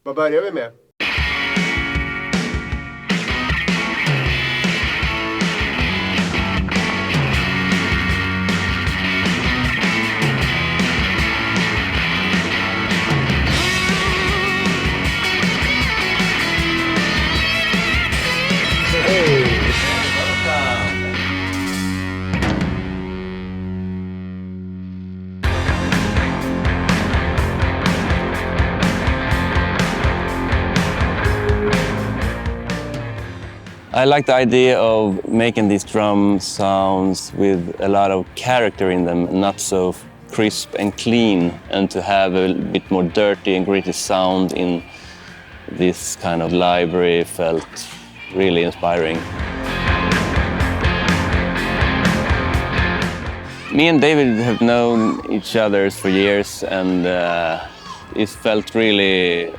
Vad börjar vi med? I like the idea of making these drum sounds with a lot of character in them, not so crisp and clean, and to have a bit more dirty and gritty sound in this kind of library felt really inspiring. Me and David have known each other for years, and it felt really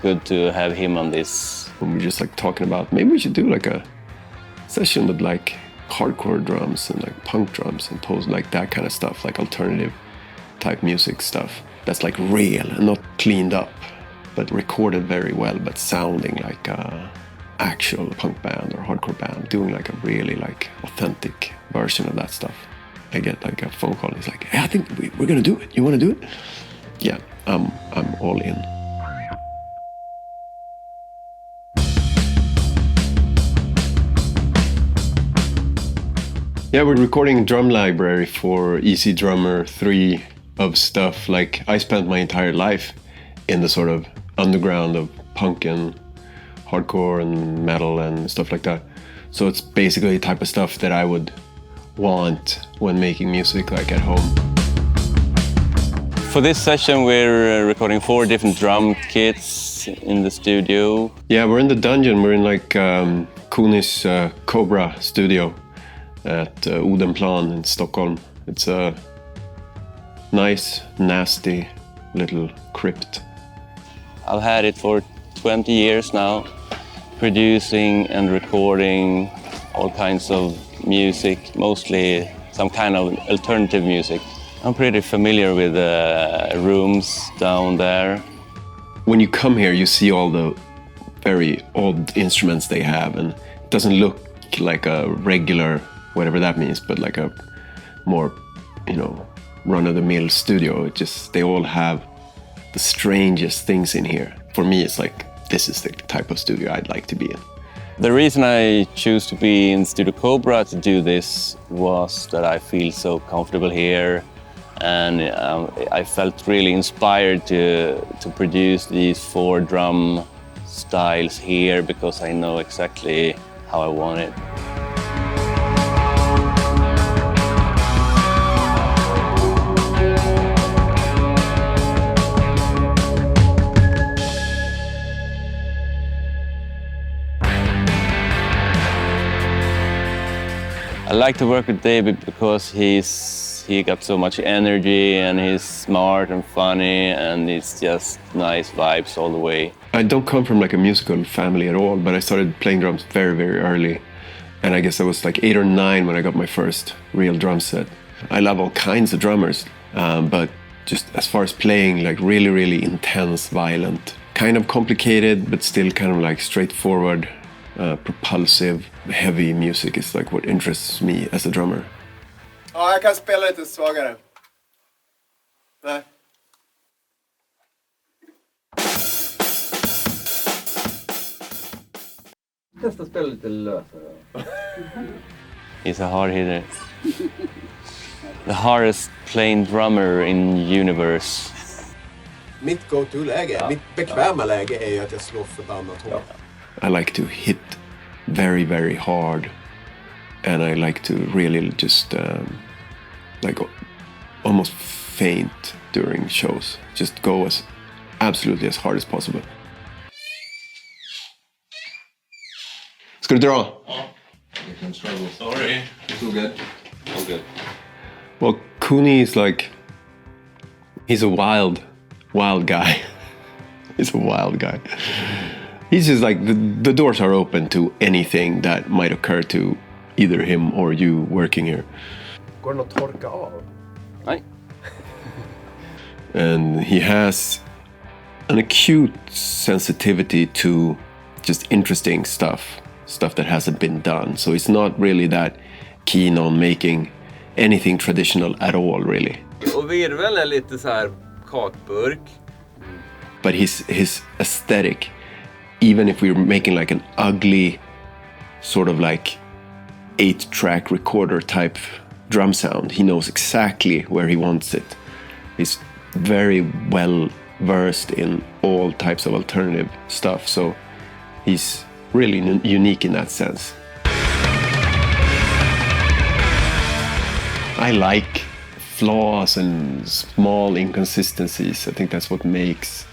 good to have him on this. We were just like talking about maybe we should do like a session with like hardcore drums and like punk drums and post like that kind of stuff, like alternative type music stuff that's like real and not cleaned up, but recorded very well, but sounding like a actual punk band or hardcore band, doing like a really like authentic version of that stuff. I get like a phone call. He's like, "Hey, I think we're gonna do it. You want to do it?" Yeah, I'm all in. Yeah, we're recording a drum library for Easy Drummer 3 of stuff. Like, I spent my entire life in the sort of underground of punk and hardcore and metal and stuff like that. So it's basically the type of stuff that I would want when making music, like at home. For this session, we're recording 4 different drum kits in the studio. Yeah, we're in the dungeon. We're in like Kunis Cobra studio at Odenplan in Stockholm. It's a nice, nasty little crypt. I've had it for 20 years now, producing and recording all kinds of music, mostly some kind of alternative music. I'm pretty familiar with the rooms down there. When you come here, you see all the very odd instruments they have, and it doesn't look like a regular, whatever that means, but like a more, you know, run-of-the-mill studio. It just, they all have the strangest things in here. For me, it's like, this is the type of studio I'd like to be in. The reason I choose to be in Studio Cobra to do this was that I feel so comfortable here, and I felt really inspired to produce these 4 drum styles here because I know exactly how I want it. I like to work with David because he got so much energy and he's smart and funny and it's just nice vibes all the way. I don't come from like a musical family at all, but I started playing drums very, very early. And I guess I was like 8 or 9 when I got my first real drum set. I love all kinds of drummers, but just as far as playing like really, really intense, violent, kind of complicated, but still kind of like straightforward, propulsive, heavy music is like what interests me as a drummer. Ja, jag kan spela lite svagare. Nej. Testa spela lite lösare. He's a hard hitter. The hardest playing drummer in universe. Mitt go-to-läge, mitt bekväma läge är ju att jag slår förbannat hårt. I like to hit very, very hard, and I like to really just like almost faint during shows. Just go as absolutely as hard as possible. Ska du dra? Ja. Sorry. It's all good. All good. Well, Kuni is like, he's a wild guy. He's a wild guy. He's just like, the doors are open to anything that might occur to either him or you working here. Går den att torka av? Nej. And he has an acute sensitivity to just interesting stuff that hasn't been done. So he's not really that keen on making anything traditional at all, really. Och virveln är lite så här kakburk. But his aesthetic, even if we were making like an ugly sort of like 8-track recorder type drum sound, he knows exactly where he wants it. He's very well versed in all types of alternative stuff, so he's really unique in that sense. I like flaws and small inconsistencies. I think that's what makes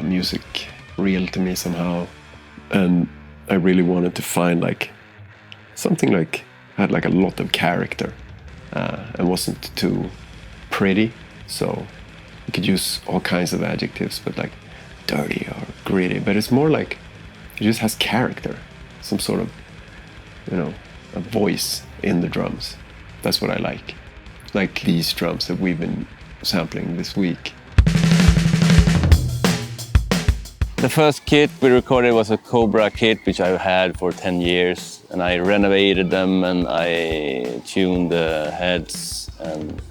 music real to me somehow. And I really wanted to find like something like had like a lot of character and wasn't too pretty. So you could use all kinds of adjectives, but like dirty or gritty. But it's more like it just has character, some sort of, you know, a voice in the drums. That's what I like these drums that we've been sampling this week. The first kit we recorded was a Cobra kit, which I've had for 10 years. And I renovated them and I tuned the heads, and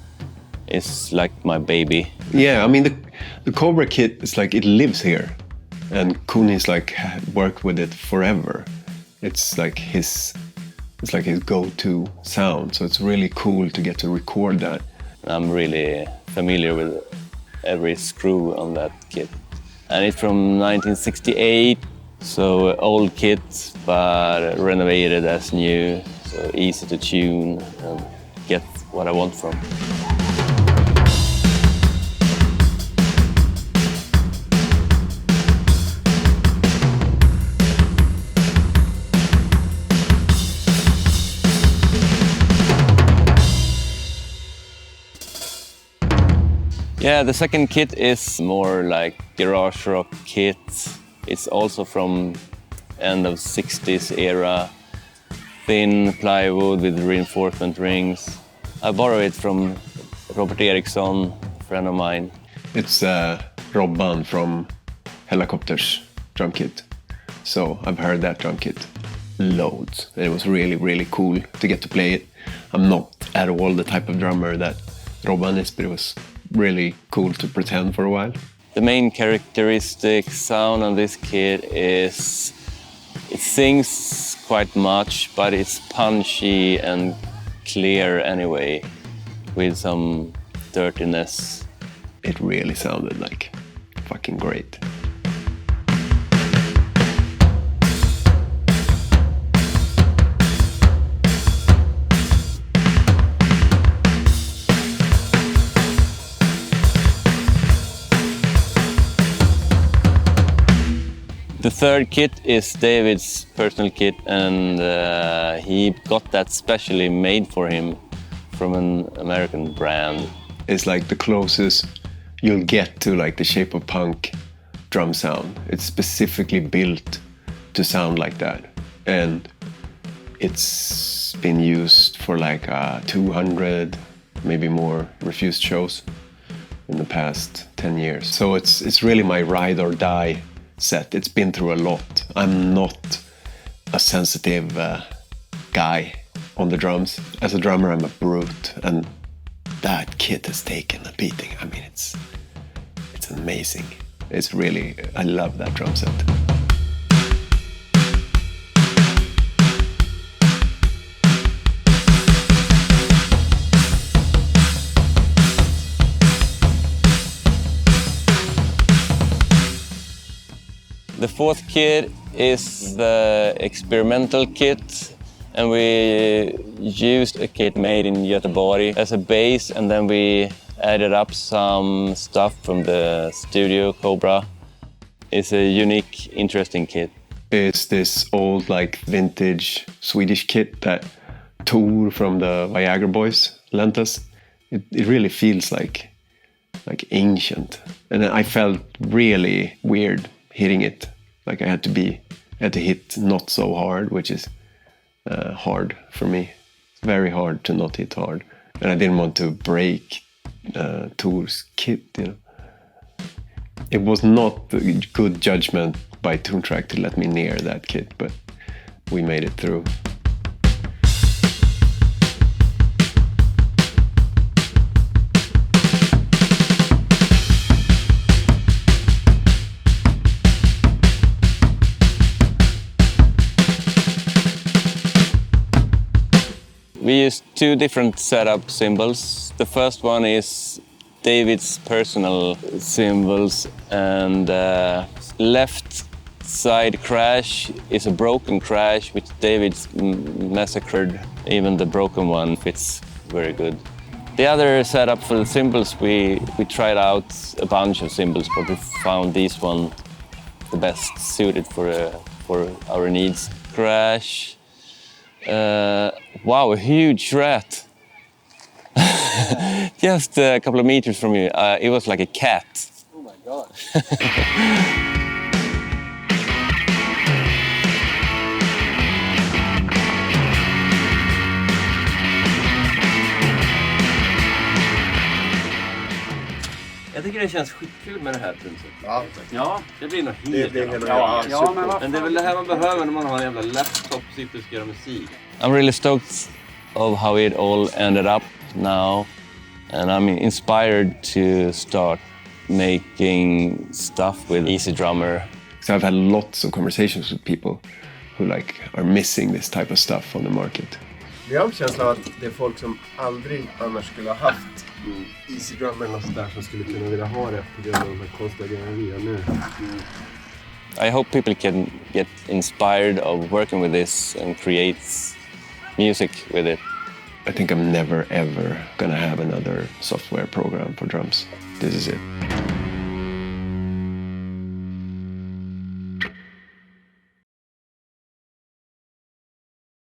it's like my baby. Yeah, I mean, the Cobra kit is like, it lives here. And Kuni's like worked with it forever. It's like his go-to sound. So it's really cool to get to record that. I'm really familiar with every screw on that kit. And it's from 1968, so old kit, but renovated as new, so easy to tune and get what I want from. Yeah, the second kit is more like garage rock kit. It's also from end of 60s era. Thin plywood with reinforcement rings. I borrowed it from Robert Eriksson, a friend of mine. It's Robban from Helicopters drum kit. So I've heard that drum kit loads. It was really, really cool to get to play it. I'm not at all the type of drummer that Robban is, but it was really cool to pretend for a while. The main characteristic sound on this kit is it sings quite much, but it's punchy and clear anyway, with some dirtiness. It really sounded like fucking great. The third kit is David's personal kit, and he got that specially made for him from an American brand. It's like the closest you'll get to like the Shape of Punk drum sound. It's specifically built to sound like that, and it's been used for like 200, maybe more, refused shows in the past 10 years. So it's really my ride or die set. It's been through a lot. I'm not a sensitive guy on the drums. As a drummer, I'm a brute, and that kit has taken a beating. I mean, it's amazing. It's really, I love that drum set. The fourth kit is the experimental kit, and we used a kit made in Göteborg as a base, and then we added up some stuff from the studio Cobra. It's a unique, interesting kit. It's this old, like, vintage Swedish kit that Tor from the Viagra Boys lent us. It really feels like ancient, and I felt really weird hitting it. Like I had to hit not so hard, which is hard for me. It's very hard to not hit hard, and I didn't want to break Tor's kit, you know. It was not good judgment by Toontrack to let me near that kit, but we made it through. We use two different setup cymbals. The first one is David's personal cymbals, and left side crash is a broken crash, which David's massacred. Even the broken one fits very good. The other setup for the cymbals, we tried out a bunch of cymbals, but we found this one the best suited for our needs. Crash. Wow, a huge rat. Just a couple of meters from you. It was like a cat. Oh my god. Jag tycker det känns skitkul med det här trumset. Ja. Ja, det blir nog Det helt blir annat. ja, Men det är väl det här man behöver när man har en jävla laptop och sitter och ska göra musik. I'm really stoked of how it all ended up now, and I'm inspired to start making stuff with Easy Drummer. So I've had lots of conversations with people who like are missing this type of stuff on the market. Vi har en känsla av att det är folk som aldrig annars skulle ha haft Easy Drummer eller något sådär som skulle kunna vilja ha det på grund av de här konstiga grejerna vi gör nu. I hope people can get inspired of working with this and create music with it. I think I'm never ever gonna have another software program for drums. This is it.